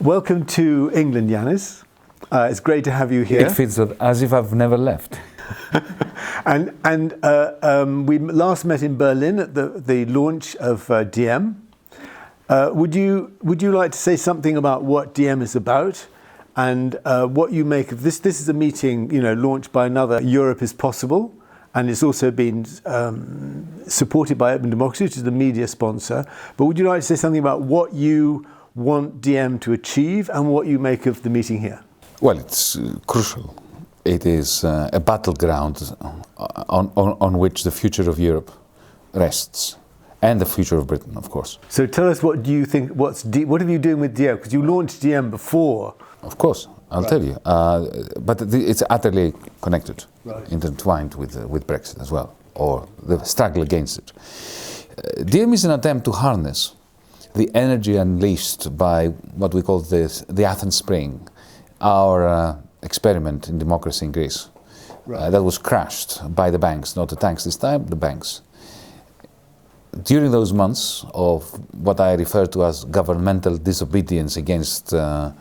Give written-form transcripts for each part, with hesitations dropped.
Welcome to England, Yanis. It's great to have you here. It feels as if I've never left. We last met in Berlin at the launch of DM. Would you like to say something about what DM is about and what you make of this? This is a meeting, launched by another Europe is Possible, and it's also been supported by openDemocracy, which is the media sponsor. But would you like to say something about what you want DM to achieve and what you make of the meeting here? Well, it's crucial. It is a battleground on which the future of Europe rests, and the future of Britain, of course. So tell us, what do you think? What are you doing with DM? Because you launched DM before. Of course, I'll tell you. But it's utterly connected, intertwined with Brexit as well, or the struggle against it. DM is an attempt to harness the energy unleashed by what we call the Athens Spring, our experiment in democracy in Greece. That was crashed by the banks, not the tanks this time, the banks. During those months of what I refer to as governmental disobedience against the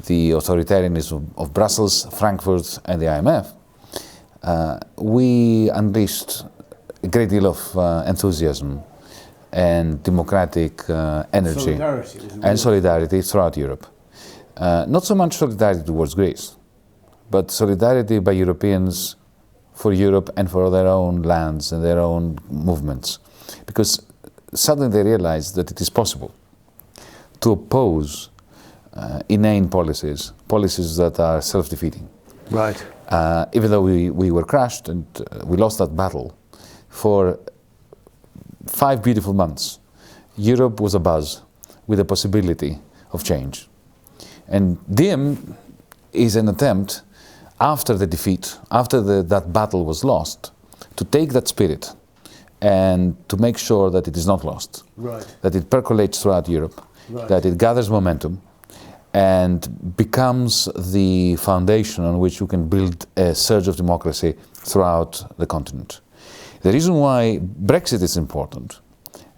authoritarianism of Brussels, Frankfurt and the IMF, we unleashed a great deal of enthusiasm and democratic energy and solidarity throughout Europe. Not so much solidarity towards Greece, but solidarity by Europeans for Europe and for their own lands and their own movements. Because suddenly they realized that it is possible to oppose inane policies that are self-defeating. Right. Even though we were crushed and we lost that battle, for 5 beautiful months, Europe was abuzz with the possibility of change. And DM is an attempt, after the defeat, after that battle was lost, to take that spirit and to make sure that it is not lost, that it percolates throughout Europe, that it gathers momentum and becomes the foundation on which you can build a surge of democracy throughout the continent. The reason why Brexit is important,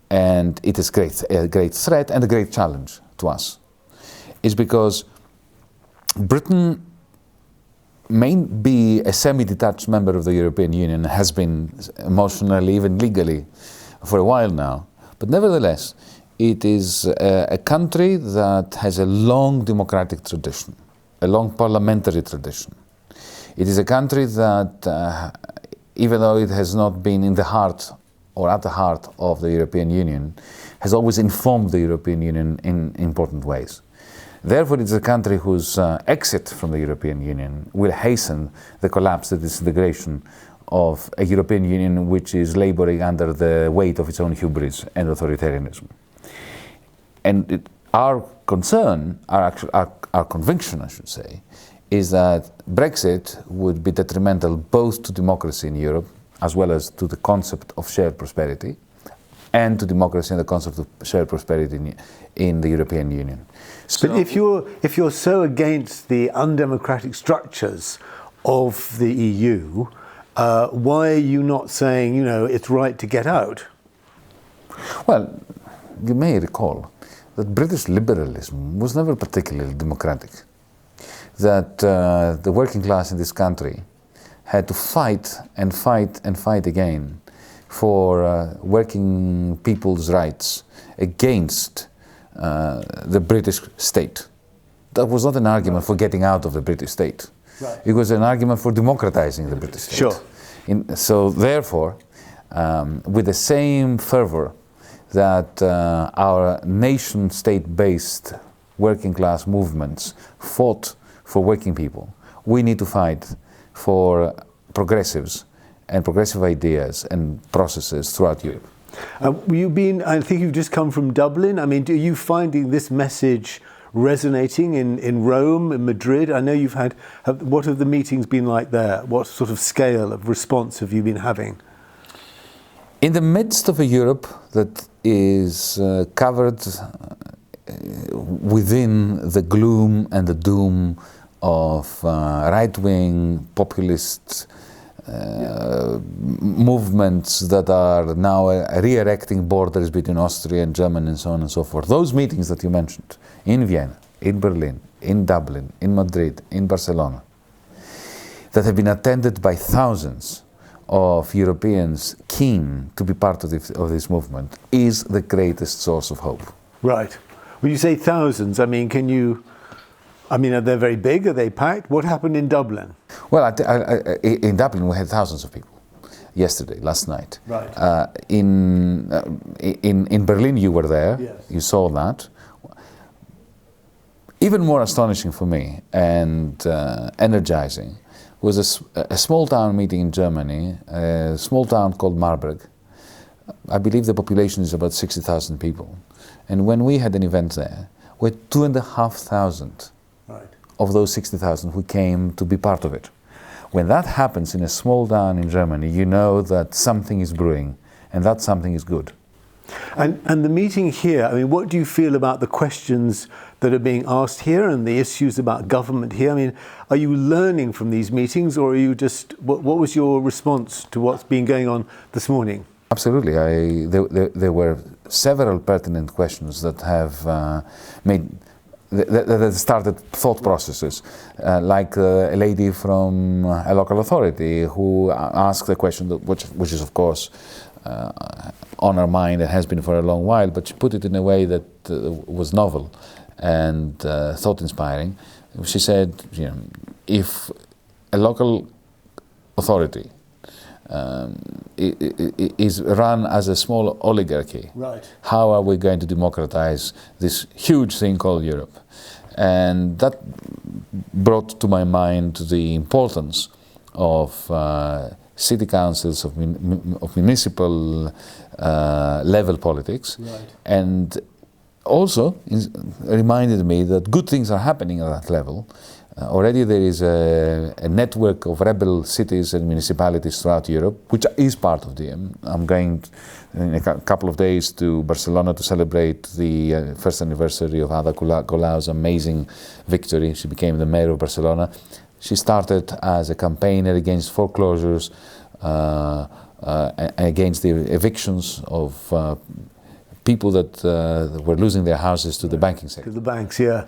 and it is a great threat and a great challenge to us, is because Britain may be a semi-detached member of the European Union, has been emotionally, even legally, for a while now, but nevertheless, it is a country that has a long democratic tradition, a long parliamentary tradition. It is a country that, even though it has not been in the heart or at the heart of the European Union, has always informed the European Union in important ways. Therefore, it is a country whose exit from the European Union will hasten the collapse, the disintegration of a European Union which is laboring under the weight of its own hubris and authoritarianism. And our concern, our conviction, I should say, is that Brexit would be detrimental both to democracy in Europe as well as to the concept of shared prosperity, and to democracy and the concept of shared prosperity in the European Union. But if you're so against the undemocratic structures of the EU, why are you not saying, it's right to get out? Well, you may recall that British liberalism was never particularly democratic. That the working class in this country had to fight and fight and fight again for working people's rights against the British state. That was not an argument for getting out of the British state. It was an argument for democratizing the British state. Sure. So therefore, with the same fervor that our nation-state-based working class movements fought for working people, we need to fight for progressives and progressive ideas and processes throughout Europe. I think you've just come from Dublin. I mean, are you finding this message resonating in Rome, in Madrid? I know you've had, what have the meetings been like there? What sort of scale of response have you been having? In the midst of a Europe that is covered within the gloom and the doom of right-wing populist movements that are now re-erecting borders between Austria and Germany and so on and so forth. Those meetings that you mentioned in Vienna, in Berlin, in Dublin, in Madrid, in Barcelona, that have been attended by thousands of Europeans keen to be part of this movement, is the greatest source of hope. Right. When you say thousands, I mean, are they very big? Are they packed? What happened in Dublin? Well, in Dublin we had thousands of people yesterday, last night. Right. In Berlin you were there, yes. You saw that. Even more astonishing for me and energizing was a small town meeting in Germany, a small town called Marburg. I believe the population is about 60,000 people. And when we had an event there, we had 2,500 right. of those 60,000 who came to be part of it. When that happens in a small town in Germany, you know that something is brewing, and that something is good. And the meeting here, I mean, what do you feel about the questions that are being asked here and the issues about government here? I mean, are you learning from these meetings, or are you just, what was your response to what's been going on this morning? Absolutely. There were several pertinent questions that have that started thought processes, like a lady from a local authority who asked a question which is of course on her mind and has been for a long while, but she put it in a way that was novel and thought-inspiring. She said, if a local authority is run as a small oligarchy, right. How are we going to democratize this huge thing called Europe? And that brought to my mind the importance of city councils, of municipal level politics, right. And also reminded me that good things are happening at that level. Already there is a network of rebel cities and municipalities throughout Europe, which is part of DM. I'm going in a couple of days to Barcelona to celebrate the first anniversary of Ada Colau's amazing victory. She became the mayor of Barcelona. She started as a campaigner against foreclosures, against the evictions of people that were losing their houses to the banking sector. To the banks, yeah.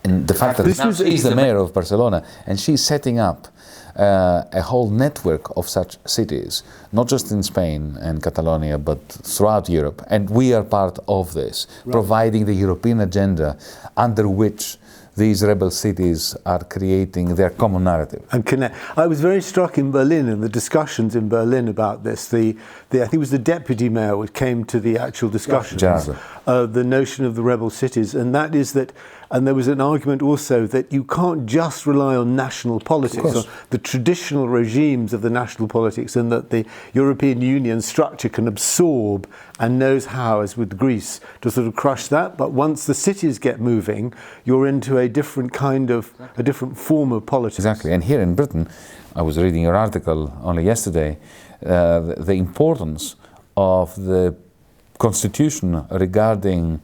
And the fact that she's the mayor of Barcelona, and she's setting up a whole network of such cities, not just in Spain and Catalonia, but throughout Europe. And we are part of this, right. Providing the European agenda under which these rebel cities are creating their common narrative. And connect. I was very struck in Berlin, in the discussions in Berlin about this. I think it was the deputy mayor who came to the actual discussions, the notion of the rebel cities, and that is that. And there was an argument also that you can't just rely on national politics, or the traditional regimes of the national politics, and that the European Union structure can absorb and knows how, as with Greece, to sort of crush that. But once the cities get moving, you're into a different kind of, a different form of politics. Exactly. And here in Britain, I was reading your article only yesterday, the importance of the constitution regarding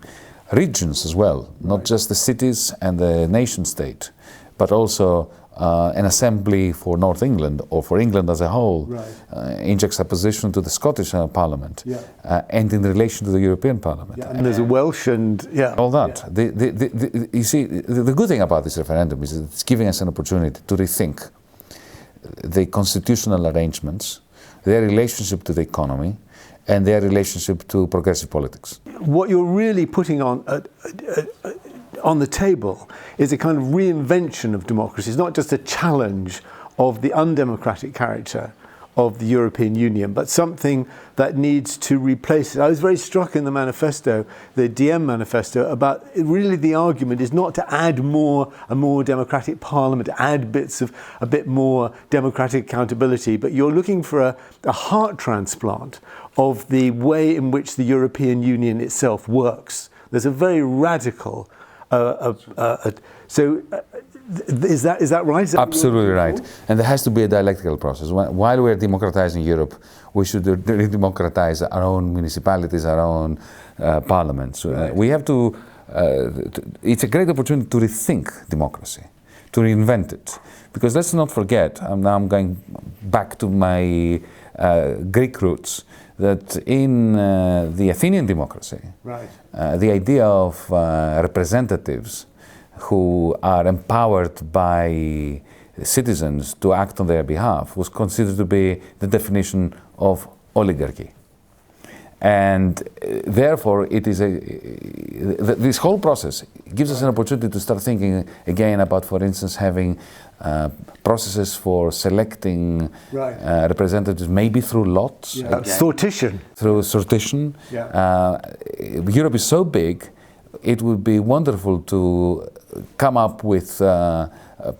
regions as well, not right. Just the cities and the nation state, but also an assembly for North England or for England as a whole, right. In juxtaposition to the Scottish Parliament, yeah. And in relation to the European Parliament. Yeah, and there's a Welsh and all that. Yeah. You see, the good thing about this referendum is that it's giving us an opportunity to rethink the constitutional arrangements, their relationship to the economy, and their relationship to progressive politics. What you're really putting on the table is a kind of reinvention of democracy. It's not just a challenge of the undemocratic character of the European Union, but something that needs to replace it. I was very struck in the manifesto, the DM manifesto, about really the argument is not to add a more democratic parliament, add bits of a bit more democratic accountability, but you're looking for a heart transplant of the way in which the European Union itself works. There's a very radical, is that right? Is that absolutely right? And there has to be a dialectical process. While we're democratizing Europe, we should democratize our own municipalities, our own parliaments. Right. We have to. It's a great opportunity to rethink democracy, to reinvent it. Because let's not forget. Now I'm going back to my Greek roots. That in the Athenian democracy, right. The idea of representatives who are empowered by citizens to act on their behalf was considered to be the definition of oligarchy. And therefore, it is this whole process gives us an opportunity to start thinking again about, for instance, having processes for selecting representatives, maybe through lots. Sortition. Through sortition. Europe is so big, it would be wonderful to come up with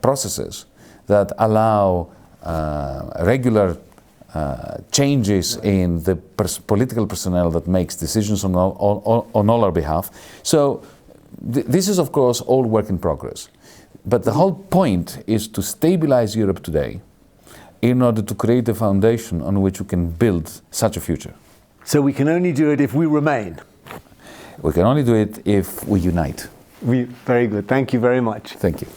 processes that allow regular changes in the political personnel that makes decisions on all our behalf. So this is, of course, all work in progress. But the whole point is to stabilize Europe today in order to create a foundation on which we can build such a future. So we can only do it if we remain. We can only do it if we unite. Very good. Thank you very much. Thank you.